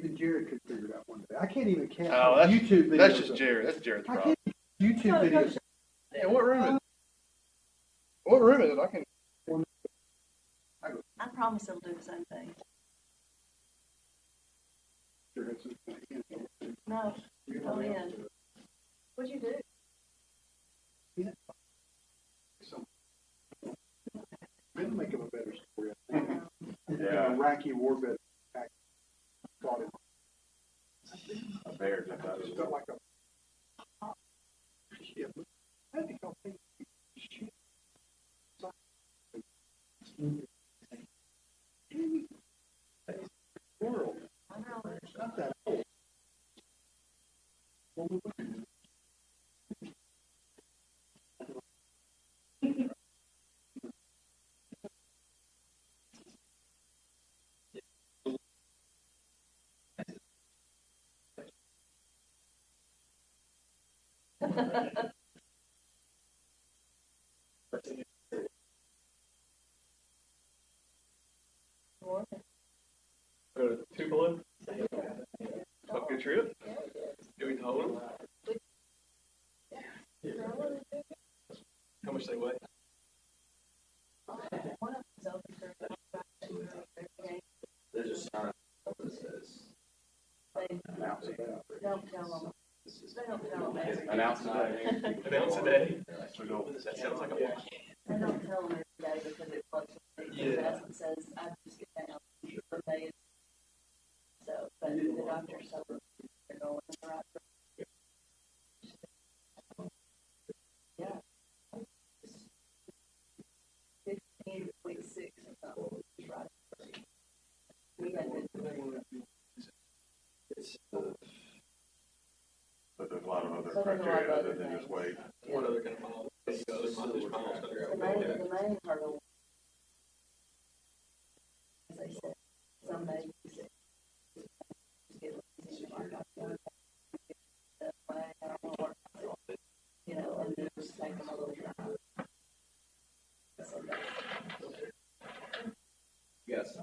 even Jared could figure it out one day. I can't even catch that's, YouTube videos. That's just Jared. That's Jared's problem. YouTube videos. Yeah, what room is it? What room is it? I can. I promise it'll do the same thing. No, go in. What'd you do? It'll make him a better story, I think. Yeah. Iraqi war vet caught him. A bear. It just felt like a shit. I think I'll think shit. World. I know. It's not that old. Go to Tupelo. Have a good trip. Do we hold them? How much they weigh? There's a sign that says Announce it. Don't tell them. They don't tell them. Announce a day. Announce a day. That sounds like a plan. They don't tell them every day because it fluctuates. Yeah. It says, I just get down for a day. So, but the doctor said they're going in the right direction. Yeah. 15.6 or something. It's right. We had been. But there's a lot of other So there's a lot of criteria other other than just things. weight. What other kind of miles? The main hurdle, as I said, some days you just get lazy, like I've done that way, I don't know what, you know, and then just take them a little time. So yes.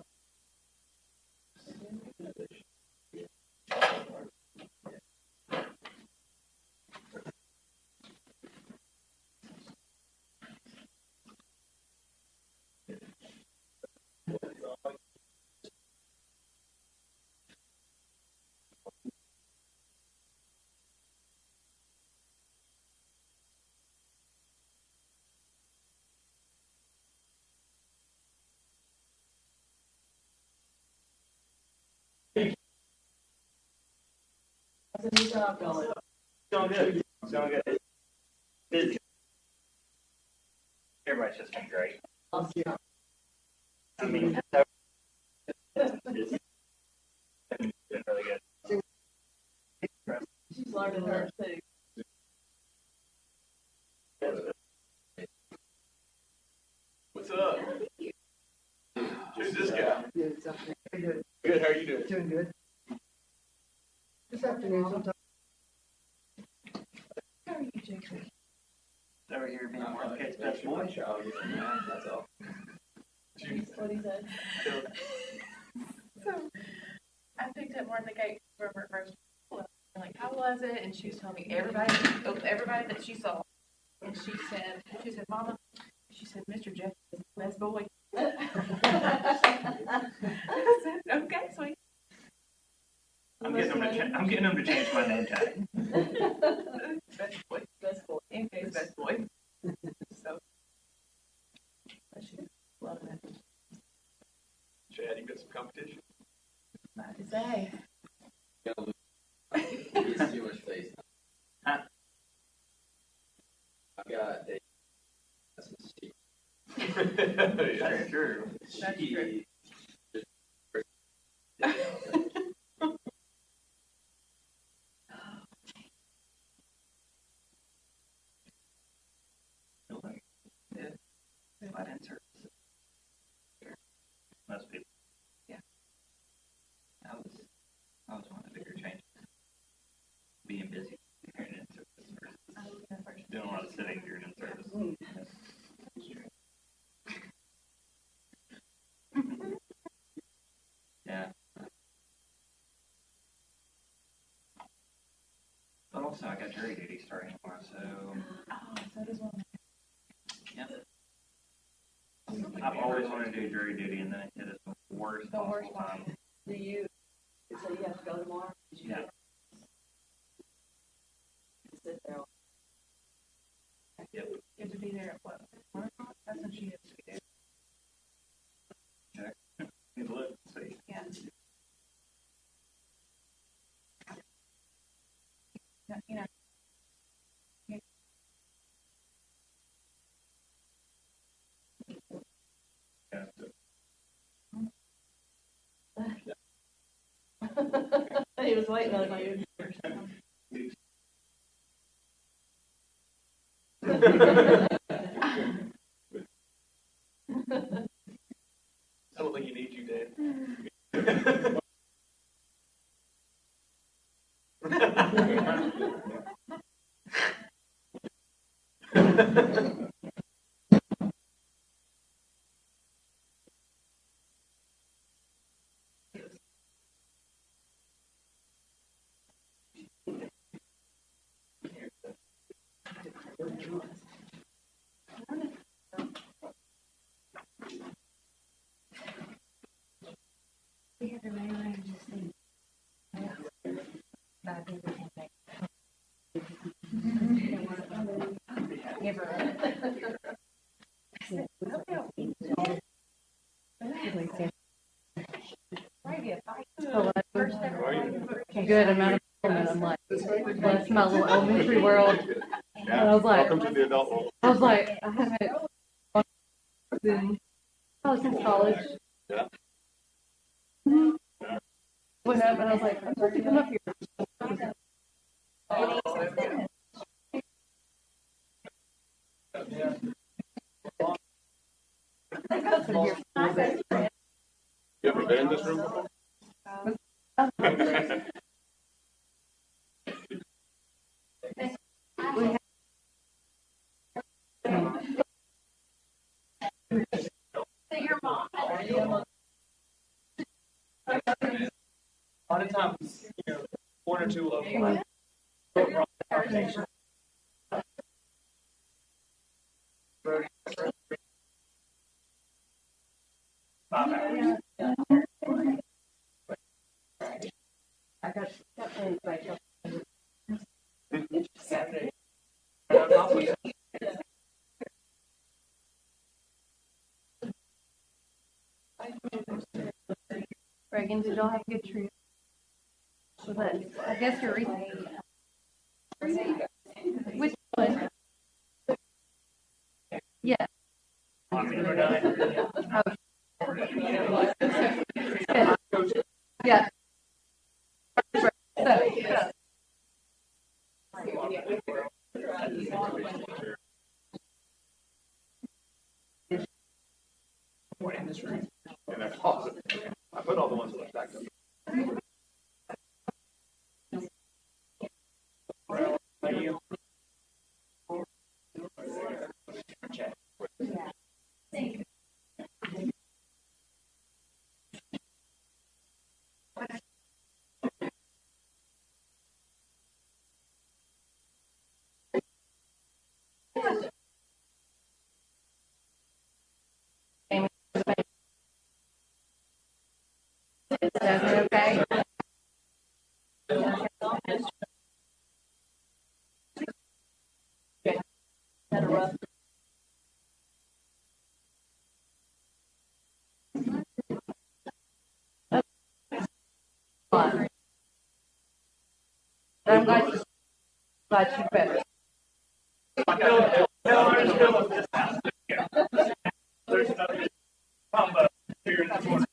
How's the new job going? Going good. Going good. Busy. Everybody's just been great. Awesome. I mean, it's been really good. She's learning her too. What's up? Who's this guy? Yeah, it's afternoon. How you doing? Good, how are you doing? Doing good. This afternoon sometime. How are you, Jacob? Over here being Marquette's best boy. That's all. What he said? So I picked up Martha Kate from her first school. I'm like, how was it? And she was telling me everybody that she saw. And she said, Mama, she said, Mr. Jeff is the best boy. I said, okay, sweet. I'm getting them to change my name tag. Best boy. Best boy. MK's best boy. So love it. Chad, you got some competition? Not to say. It's too much face. Huh? I've got a. That's a secret. That's true. That's true. I'd insert. Most people. Yeah. I was one of the bigger changes. Being busy during in service versus doing a lot of sitting during in service. Yeah. also I got jury duty starting tomorrow, so Oh, so does one. yeah. I've always wanted to do jury duty, and then it hit us the worst The worst possible time. Do you, so you have to go tomorrow? Did you Yeah. sit there? Yep. You have to be there at what? 1 o'clock? That's when she has to be there. Check. Need to look, see. Yeah. No, you know. Yeah. He was waiting on you. I don't think he needs you, Dan. We have to rearrange this thing. Give her. Good amount of time, and I'm like, that's my little elementary world. And I was like, Welcome to the adult world. I haven't been, since college. Yeah. Went up and I was like, I'm supposed to come up here. You ever been in this room before? A lot of times, one or two of them. I got things like Saturday. Reagan, did y'all have a good trip? But I guess you're which one? Yeah. Yeah. In this room. In that closet. I put all the ones that I stacked up. Is that okay? I'm glad you better. There's another combo here in this one.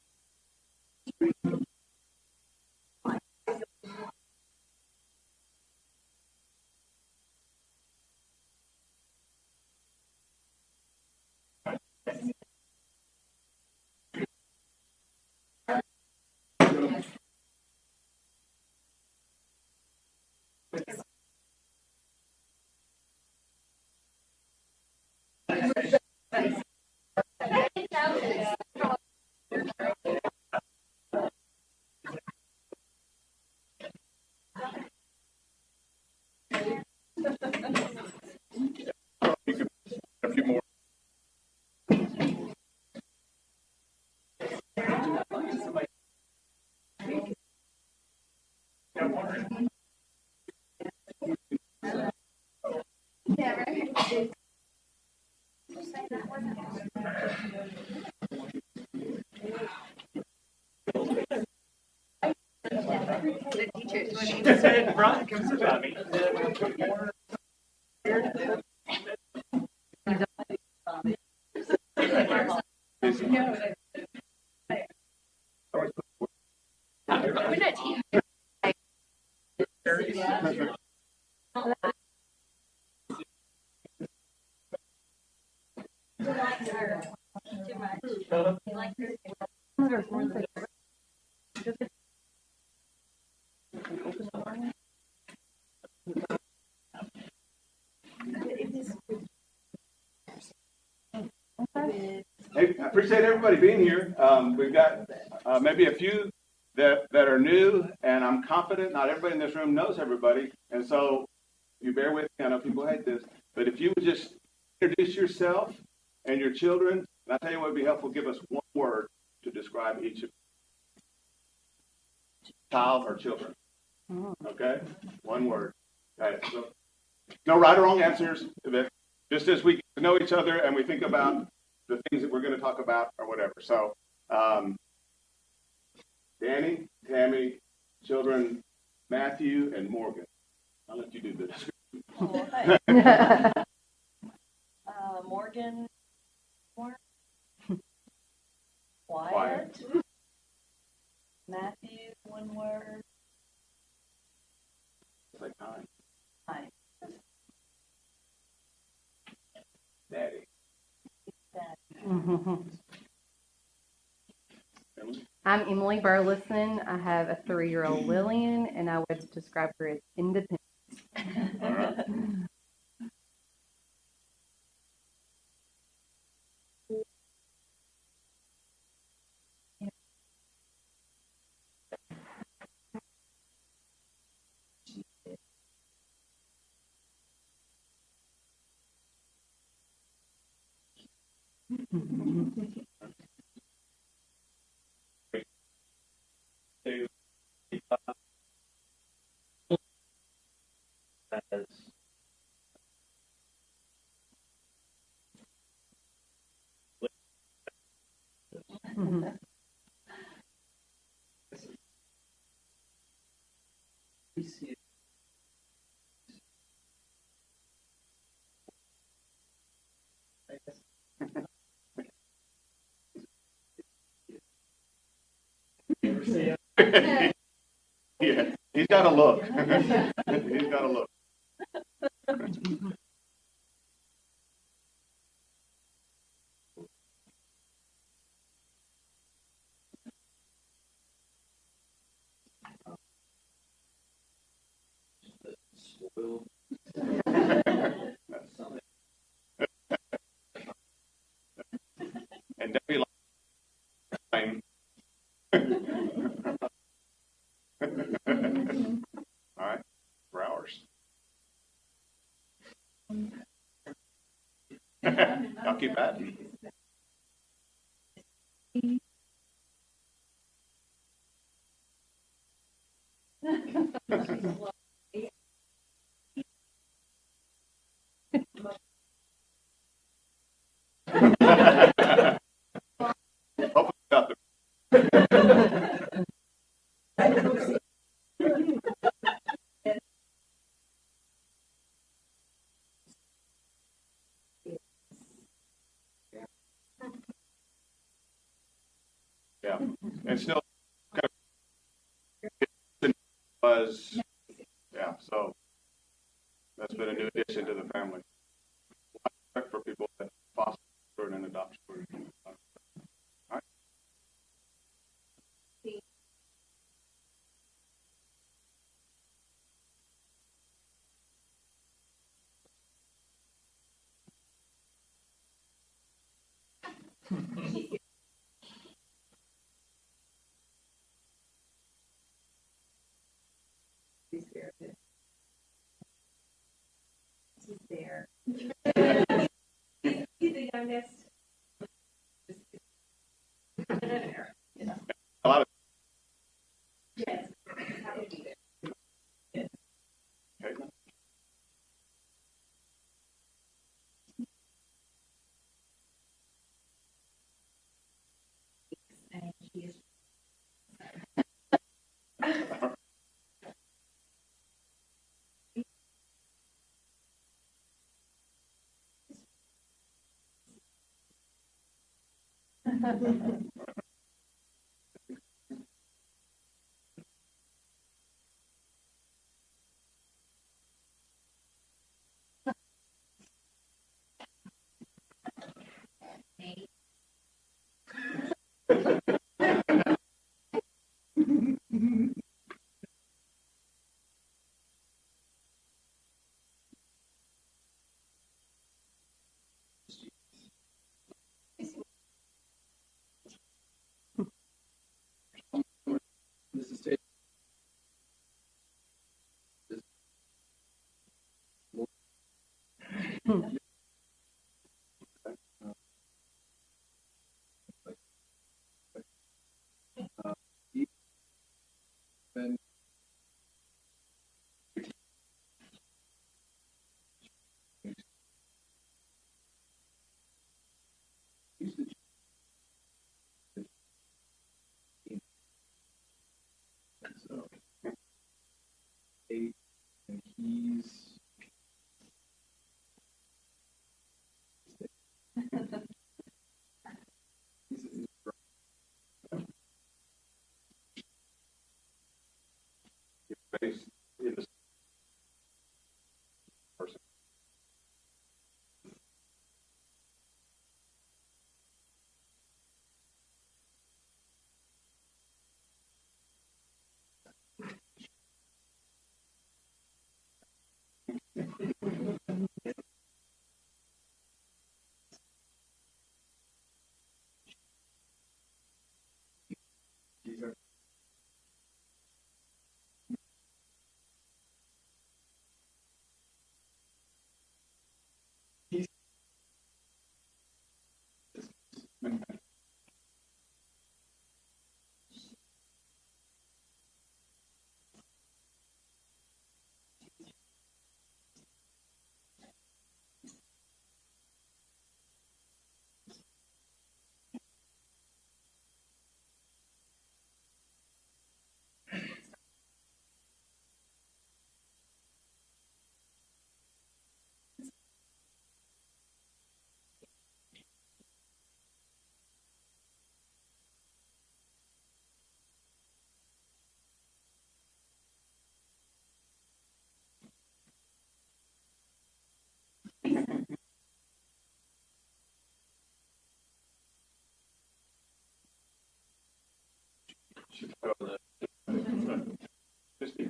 The teachers, when She just said, Brian, come sit by me. we're not teachers. Hey, I appreciate everybody being here. We've got maybe a few that are new, and I'm confident not everybody in this room knows everybody. And so you bear with me. I know people hate this, but if you would just introduce yourself and your children, and I'll tell you what would be helpful, give us one word to describe each of child or children. Okay? One word. Okay. So, no right or wrong answers, but just as we get to know each other and we think about the things that we're going to talk about or whatever. So, Danny, Tammy, children, Matthew, and Morgan. I'll let you do the description. Oh, hey. Morgan, Wyatt, Matthew, one word, It's like time. Hi. Daddy. Emily? I'm Emily Burleson. I have a 3-year-old Lillian, and I would describe her as independent. All right. Yeah, he's got a look. He's got a look. And Debbie line. All right, for hours. I'll keep at it. Hopefully got the yeah, and still kind of was yeah. So that's been a new addition to the family. For people that foster children and adopt children. All right. He's there. He's the youngest. You know. A lot of Yes. That would be there. Yes. okay. This is Tate. Ben. So, 8, and he's. He's Your face in the person. These are. Should go to Christie.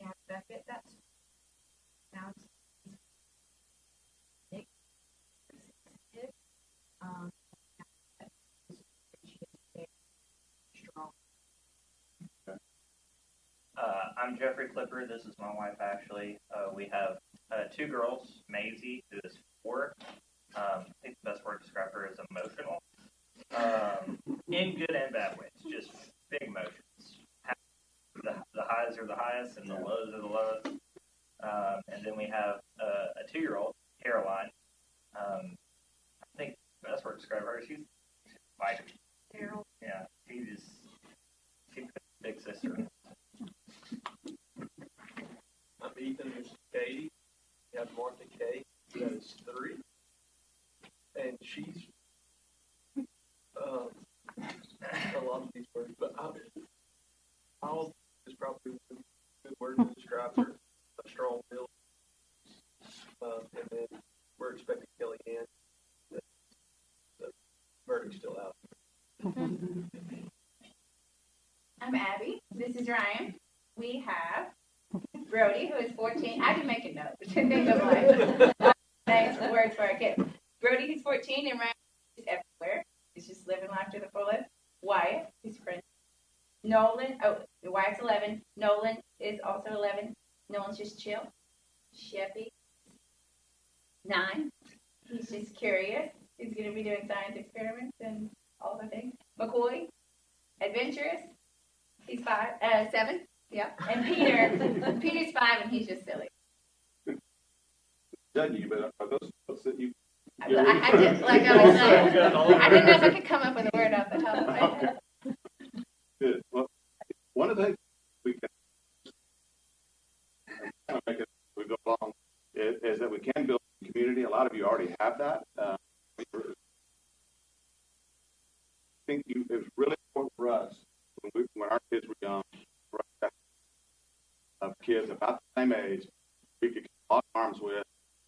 Yeah, Beckett, that's now it's Nick. Um, strong. I'm Jeffrey Clipper. This is my wife, Ashley. We have 2 girls, Maisie, who is 4. I think the best word to describe her is emotional. In good and bad ways, just big emotions. The highs are the highest and the lows are the lowest. And then we have a 2-year-old, Caroline. I think the best word to describe her, she's fighter. Yeah, she's a big sister. I'm Ethan, this is Katie. We have Martha Kay, that is 3. And she's, a lot of these words, but I'll is probably a good word to describe her. A strong build. And then we're expecting Kellyanne. The verdict's still out. I'm Abby. This is Ryan. We have Brody, who is 14. I didn't make a note. Think of like names and words for our kids. Brody, he's 14, and Ryan is everywhere. He's just living life to the fullest. Wyatt, his friend. Nolan, Wyatt's 11. Nolan is also 11. Nolan's just chill. Sheffy, 9. He's just curious. He's going to be doing science experiments and all the things. McCoy, adventurous. He's 7. Yeah. And Peter's 5, and he's just silly. Judge you, but are those folks that you? I did, like I was saying, I didn't know if I could come up with a word off the top of my head. Good. Well, one of the things we can kind of make it as we go along is that we can build a community. A lot of you already have that. it was really important for us when our kids were young, for us to have kids about the same age we could lock arms with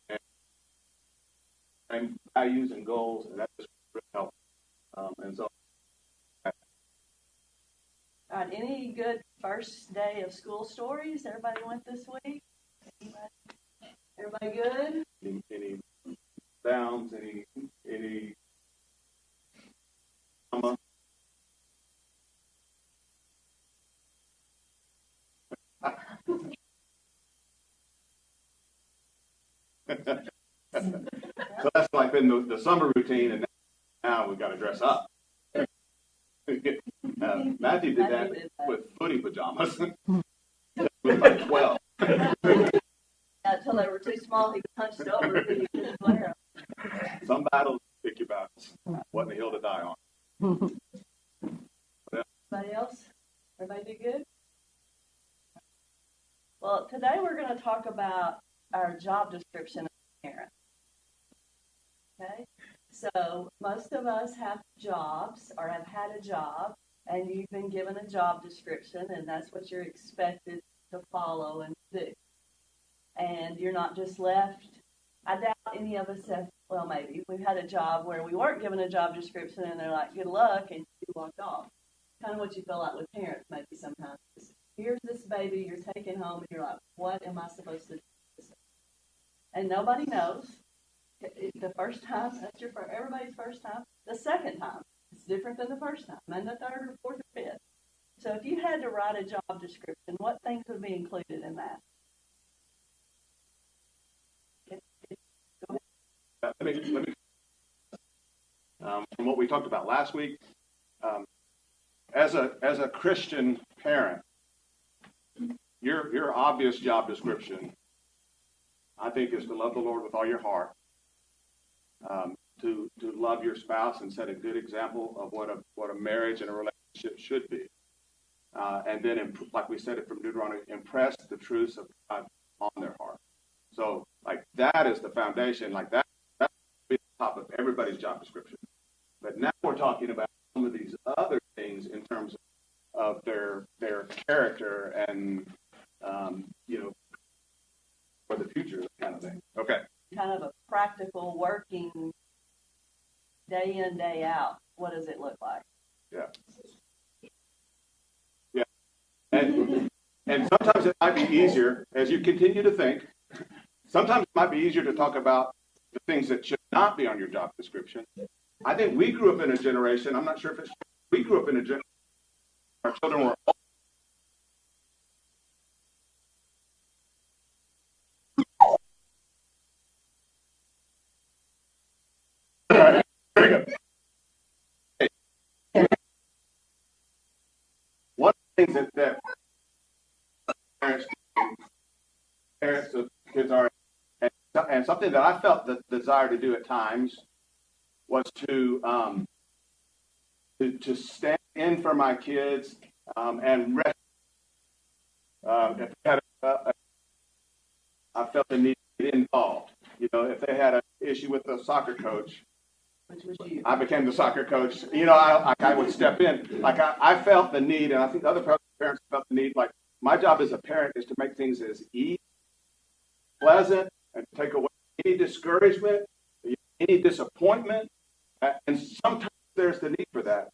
and same values and goals, and that just really helped. And so. All right, any good first day of school stories? Everybody went this week? Everybody good? Any downs? Any drama? So that's like been the summer routine, and now we've got to dress up. Matthew did that with footy pajamas. He was like 12. Until they were too small, he punched over and he couldn't wear them. Some battles pick your battles. Wasn't a hill to die on. Anybody else? Everybody do good? Well, today we're going to talk about our job description as a parent. Okay? So most of us have jobs or have had a job, and you've been given a job description, and that's what you're expected to follow and do. And you're not just left. I doubt any of us have, well, maybe. We've had a job where we weren't given a job description, and they're like, good luck, and you walked off. Kind of what you feel like with parents maybe sometimes. Here's this baby you're taking home, and you're like, what am I supposed to do? And nobody knows. The first time, that's everybody's first time. The second time, it's different than the first time, and the third or fourth or fifth. So if you had to write a job description, what things would be included in that? Let me from what we talked about last week, as a Christian parent, your obvious job description, I think, is to love the Lord with all your heart, to love your spouse and set a good example of what a marriage and a relationship should be, and then, like we said it from Deuteronomy, impress the truths of God on their heart. So, like, that is the foundation. Like that's the top of everybody's job description. But now we're talking about some of these other things in terms of their character and for the future, kind of thing. Okay. Kind of a practical working day in, day out. What does it look like? Yeah. Yeah. And sometimes it might be easier, as you continue to think, sometimes it might be easier to talk about the things that should not be on your job description. I think we grew up in a generation, I'm not sure if it's, we grew up in a generation, our children were very good. One of the things that parents of kids are, and something that I felt the desire to do at times was to stand in for my kids and rest. If they had I felt the need to get involved. You know, if they had an issue with the soccer coach, Which was you. I became the soccer coach. You know, I would step in. Like I felt the need, and I think other parents felt the need. Like my job as a parent is to make things as easy, pleasant, and take away any discouragement, any disappointment. And sometimes there's the need for that.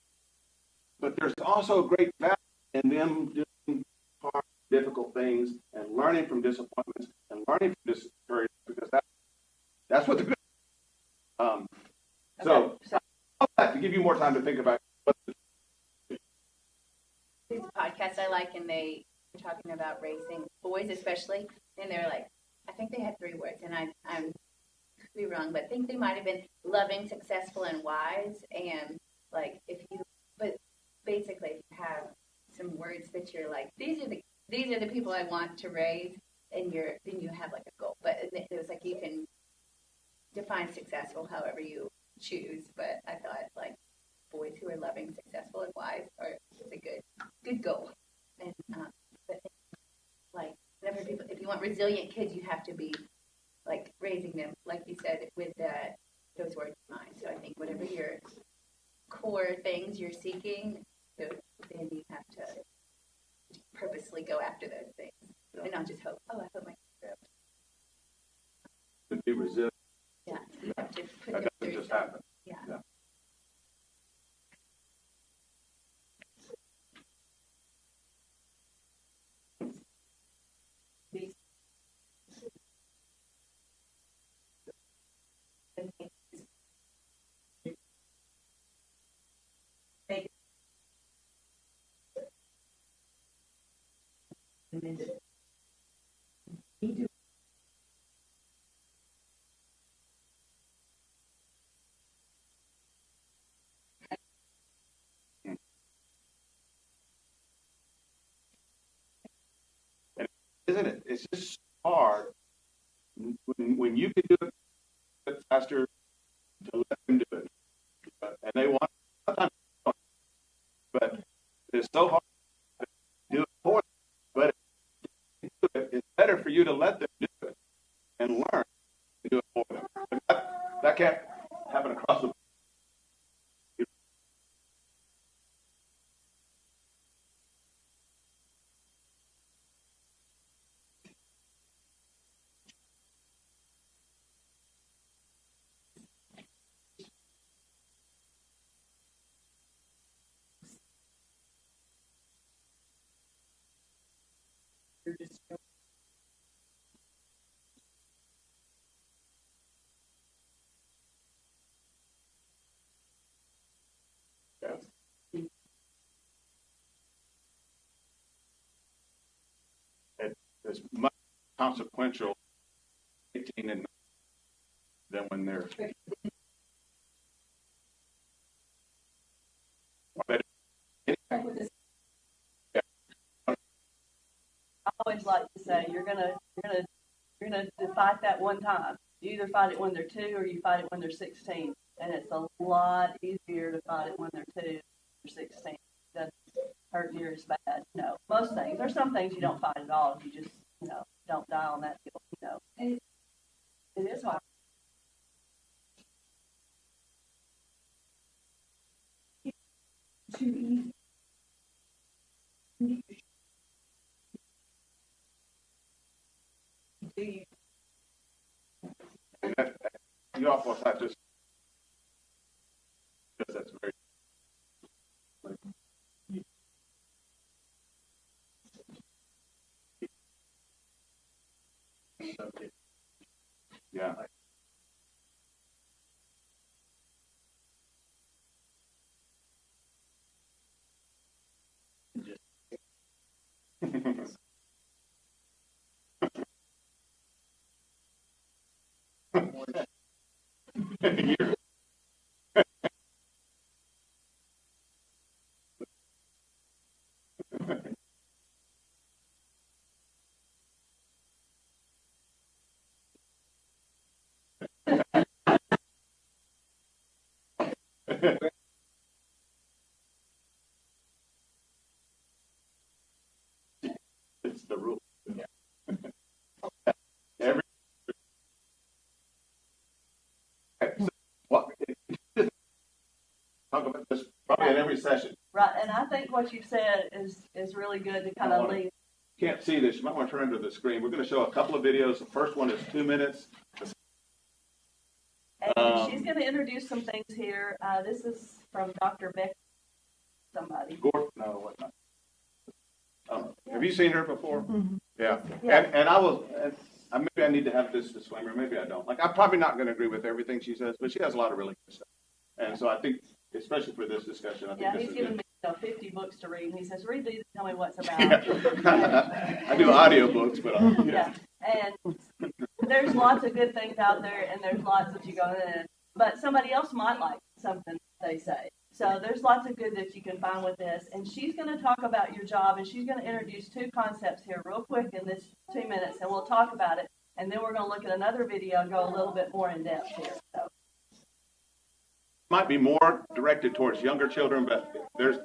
But there's also great value in them doing hard, difficult things and learning from disappointments and learning from discouragement, because that's what the good. So I'll have to give you more time to think about what These podcasts I like, and they were talking about raising boys especially, and they're like, I think they had 3 words, and I'm could be wrong, but I think they might have been loving, successful, and wise. And like but basically, if you have some words that you're like, these are the people I want to raise, and then you have like a goal. But it was like you can define successful however you choose. But I thought like boys who are loving, successful, and wise is a good goal. And but like whenever people, if you want resilient kids, you have to be like raising them, like you said, with those words in mind. So I think whatever your core for things you're seeking, so then you have to purposely go after those things and not just hope, oh, I hope my To be resilient, yeah, you have to put that them doesn't through just some- happen. Yeah. Yeah. Isn't it? It's just hard when you can do it faster to let them do it. And they want, sometimes they don't. But it's so hard to do it for them. But if you do it, it's better for you to let them do it and learn to do it for them. But that can't happen across the board. It's much consequential 18 and than when they're I always like to say, you're gonna fight that one time. You either fight it when they're 2 or you fight it when they're 16. And it's a lot easier to fight it when they're 2 or 16. It doesn't hurt near as bad. No, most things. There's some things you don't fight at all. You just, don't die on that hill, It is hard. Too easy. Do you? and that, you almost have to just because that's very yeah. Years. It's the rule. Every so what talk about this probably at every session. Right, and I think what you said is really good to kind of lead. You can't see this. You might want to turn to the screen. We're going to show a couple of videos. The first one is 2 minutes. And she's going to introduce some things here. This is from Dr. Beck. Somebody. No, what not? Have you seen her before? Mm-hmm. Yeah. Yeah. And I will. And maybe I need to have this disclaimer. Maybe I don't. Like I'm probably not going to agree with everything she says, but she has a lot of really good stuff. And so I think, especially for this discussion, I think Yeah, this he's is given good. me 50 books to read, and he says, read these and tell me what's about. Yeah. I do audiobooks, but Yeah, and there's lots of good things out there, and there's lots that you go in, but somebody else might like something they say. So there's lots of good that you can find with this, and she's going to talk about your job, and she's going to introduce 2 concepts here real quick in this 2 minutes, and we'll talk about it, and then we're going to look at another video and go a little bit more in depth here. So. might be more directed towards younger children, but there's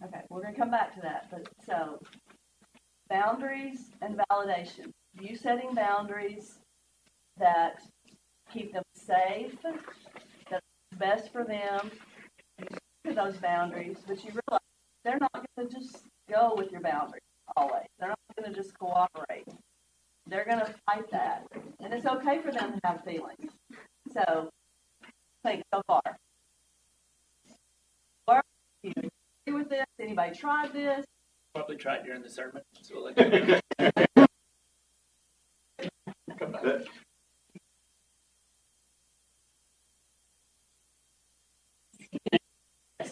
Okay, we're gonna come back to that, but so, boundaries and validation. You setting boundaries that keep them safe, that's best for them, you stick to those boundaries, but you realize they're not gonna just go with your boundaries always. They're not gonna just cooperate. They're gonna fight that, and it's okay for them to have feelings. So, think so far. Do you agree with this? Anybody tried this? Probably tried during the sermon. So we'll let you know. Come back.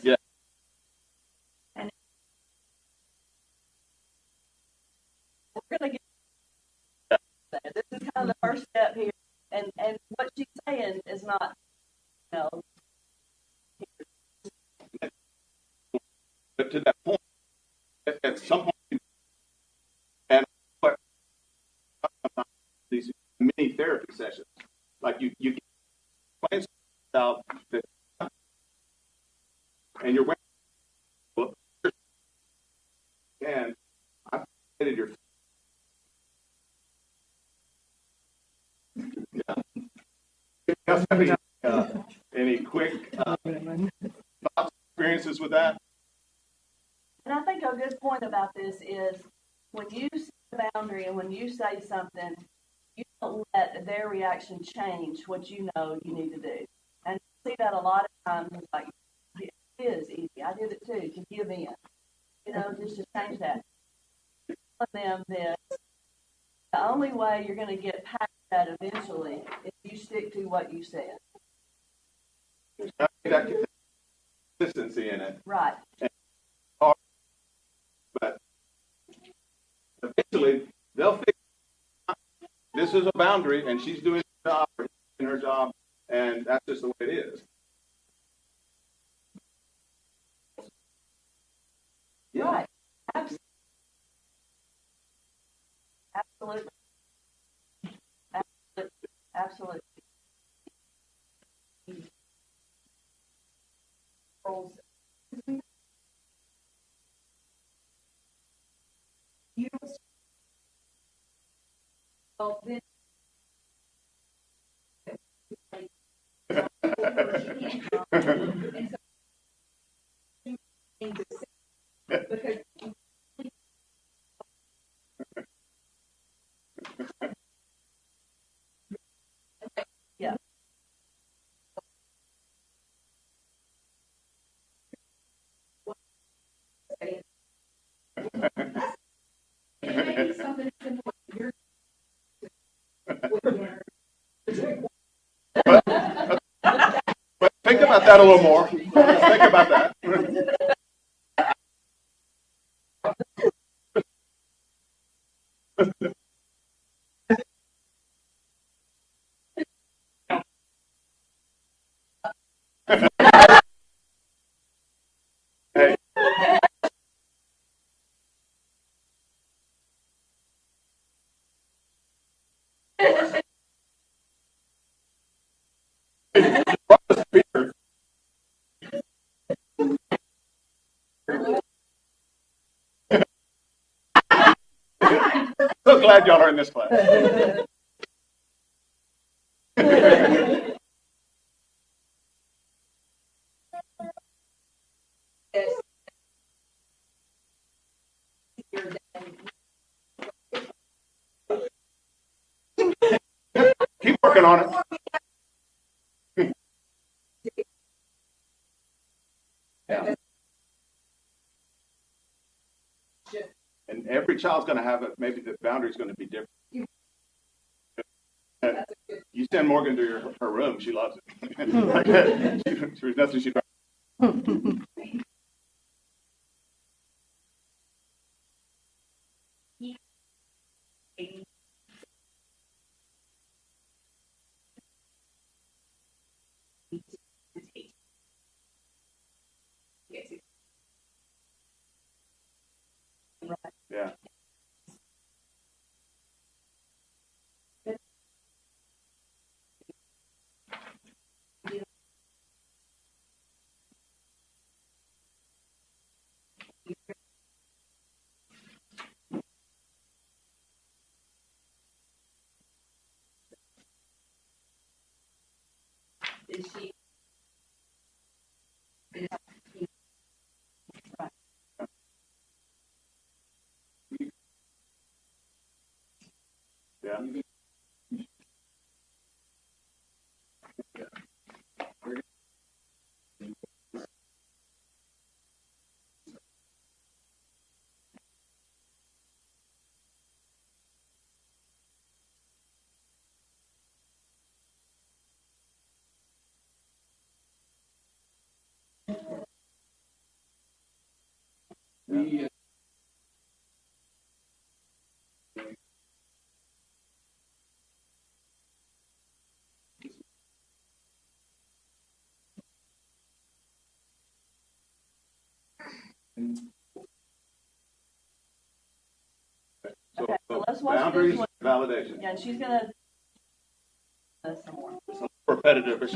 Yeah. And we're gonna get this is kind of the first step here, and what she's saying is not, you know. But to that point, at some point, and what these mini therapy sessions, like you get plans out that, and you're wearing, and I've created your. Yeah. Any quick thoughts, experiences with that? And I think a good point about this is when you set a boundary and when you say something, you don't let their reaction change what you know you need to do. And I see that a lot of times. It's like, it is easy. I did it too, to give in. You know, just to change that. Tell them this. The only way you're going to get past that eventually is you stick to what you said. That consistency in it. Right. But eventually, they'll figure this is a boundary, and she's doing her job, or he's doing her job, and that's just the way it is. Right. Absolutely. Absolutely. Absolutely. You well, then because yeah. Maybe something simple. But think about that a little more. Think about that. glad y'all are in this class. Yes. You're done. Keep working on it. Yeah. And every child's going to have it. Maybe the boundary's going to be different. You send Morgan to her room, she loves it. Like, there's nothing she. Yeah. Is she? Yeah. Yeah. So, Okay, so let's watch this boundaries, one. validation. Yeah, and she's gonna some more. Some repetitive.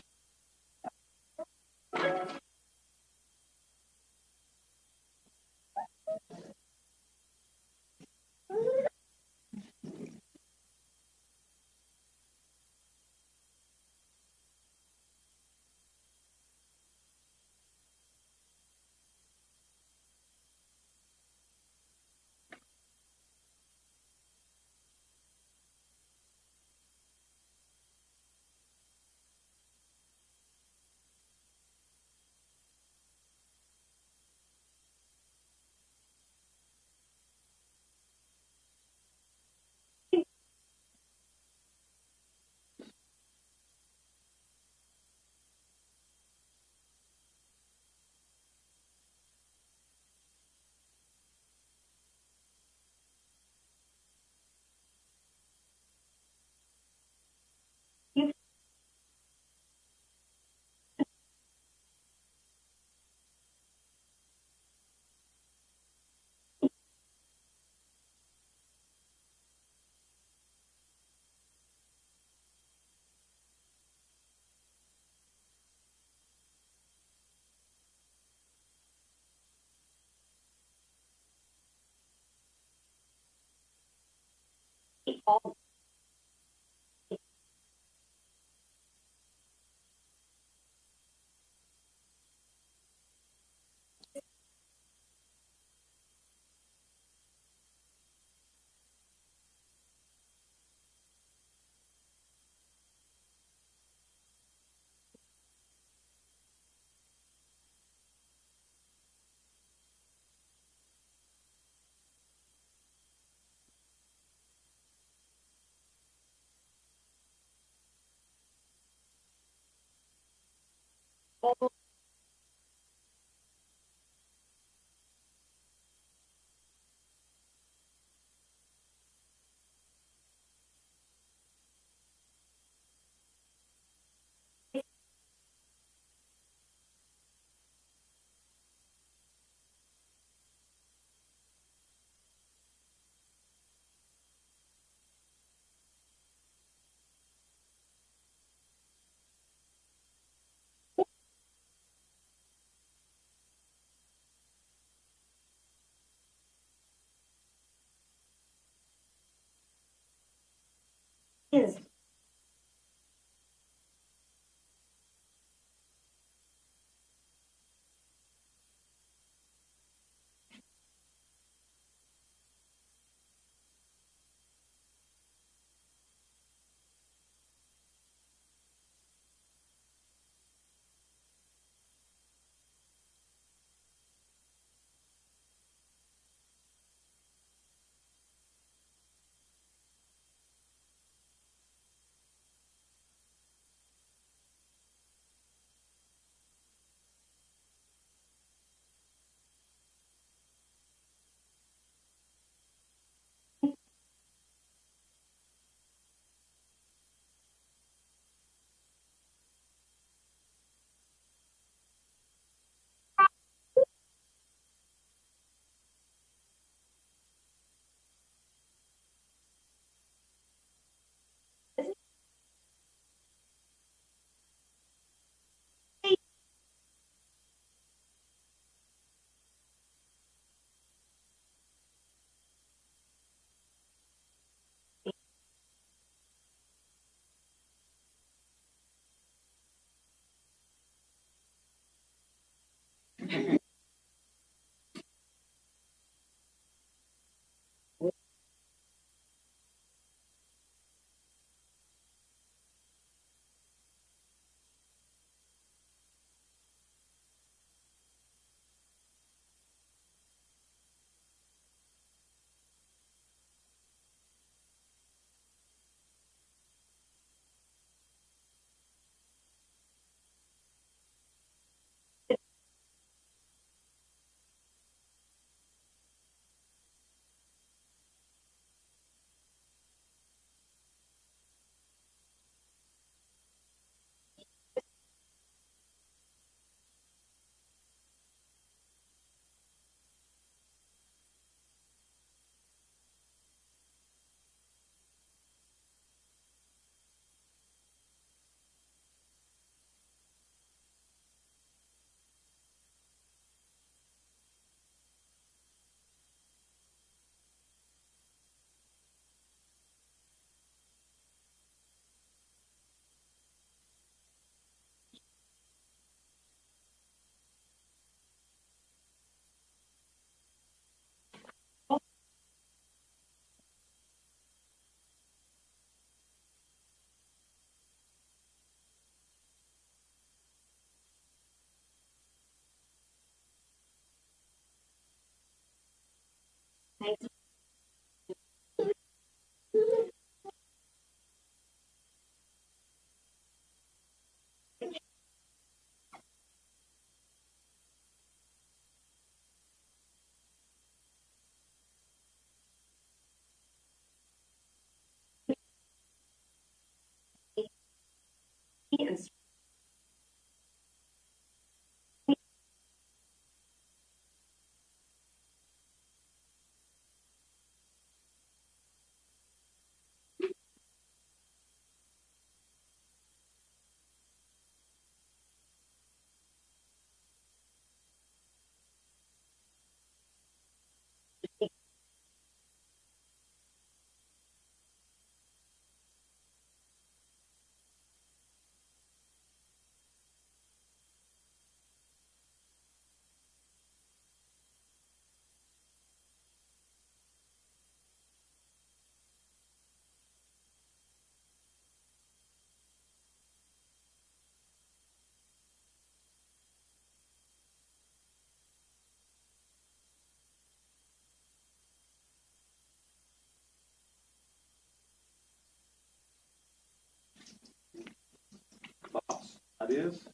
Thoughts, ideas?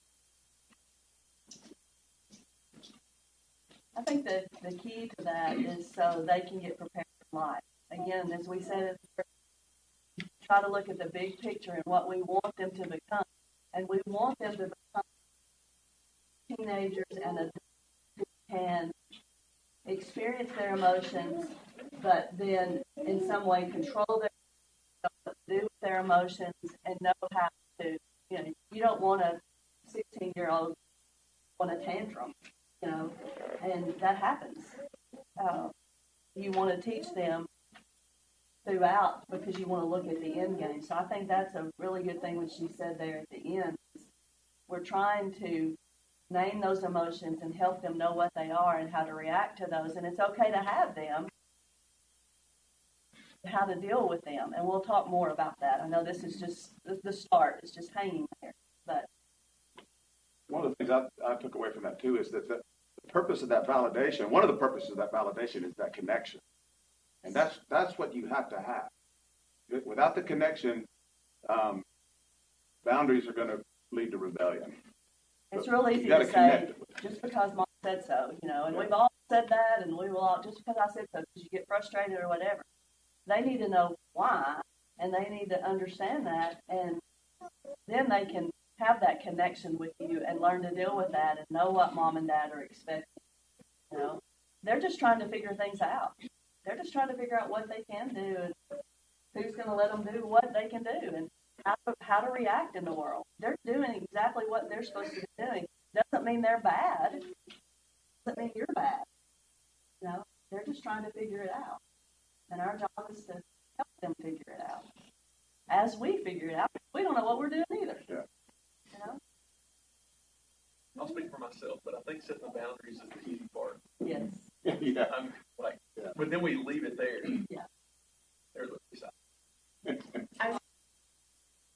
I think that the key to that is so they can get prepared for life. Again, as we said, try to look at the big picture and what we want them to become. And we want them to become teenagers and adults who can experience their emotions, but then in some way control do with their emotions and know how to, you don't want a 16-year-old on a tantrum, and that happens. You want to teach them throughout because you want to look at the end game. So I think that's a really good thing when she said there at the end. We're trying to name those emotions and help them know what they are and how to react to those. And it's okay to have them, how to deal with them. And we'll talk more about that. I know this is just the start. It's just hanging there. But one of the things I took away from that too is that the purpose of that validation, one of the purposes of that validation is that connection. And that's what you have to have. Without the connection, boundaries are going to lead to rebellion. it's real easy to say, just because mom said so, you know, and we've all said that, and we will all, just because I said so, because you get frustrated or whatever. They need to know why, and they need to understand that, and then they can have that connection with you and learn to deal with that and know what mom and dad are expecting. You know, they're just trying to figure things out. They're just trying to figure out what they can do and who's going to let them do what they can do and how to react in the world. They're doing exactly what they're supposed to be doing. Doesn't mean they're bad. Doesn't mean you're bad. You know, they're just trying to figure it out. And our job is to help them figure it out. As we figure it out, we don't know what we're doing either. Yeah. You know? I'll speak for myself, but I think setting the boundaries is the easy part. Yes. Yeah. I'm like, but then we leave it there. Yeah. There's a side.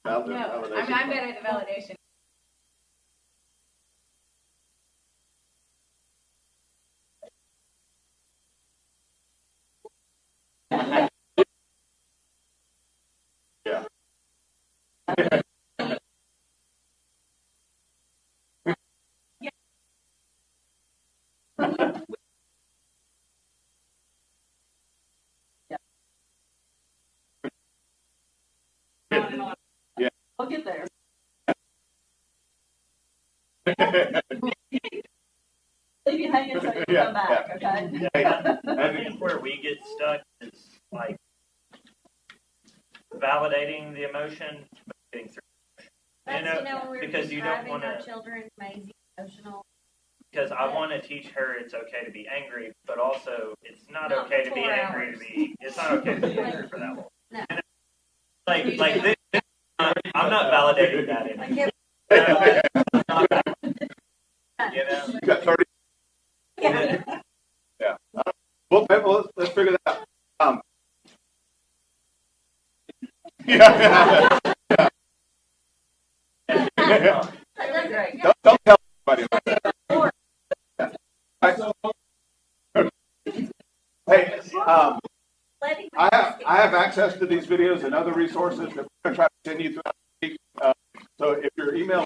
No, I'm better at the validation. Yeah. Yeah. We'll get there. Leave you hanging so you can come back, okay? I think where we get stuck is like validating the emotion, but getting through. Because you don't want to. Children's Maisie emotional. Because I want to teach her it's okay to be angry, but also it's not okay to be angry to be. It's not okay to be angry for that long. No. Like this, I'm not validating that anymore. You know. You got 30. Yeah. Well, maybe let's figure that out. Yeah. Don't tell anybody about that. Hey, I have access to these videos and other resources that we're going to try to send you throughout the week. So if your email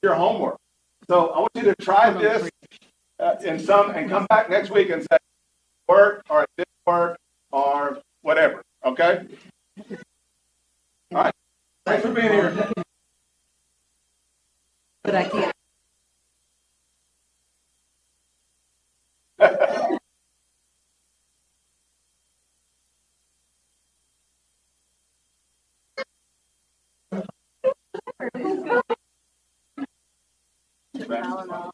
your homework. So I want you to try this in some and come back next week and say work or it didn't work or whatever. Okay? All right. Thanks for being here. But I can't. Tylenol.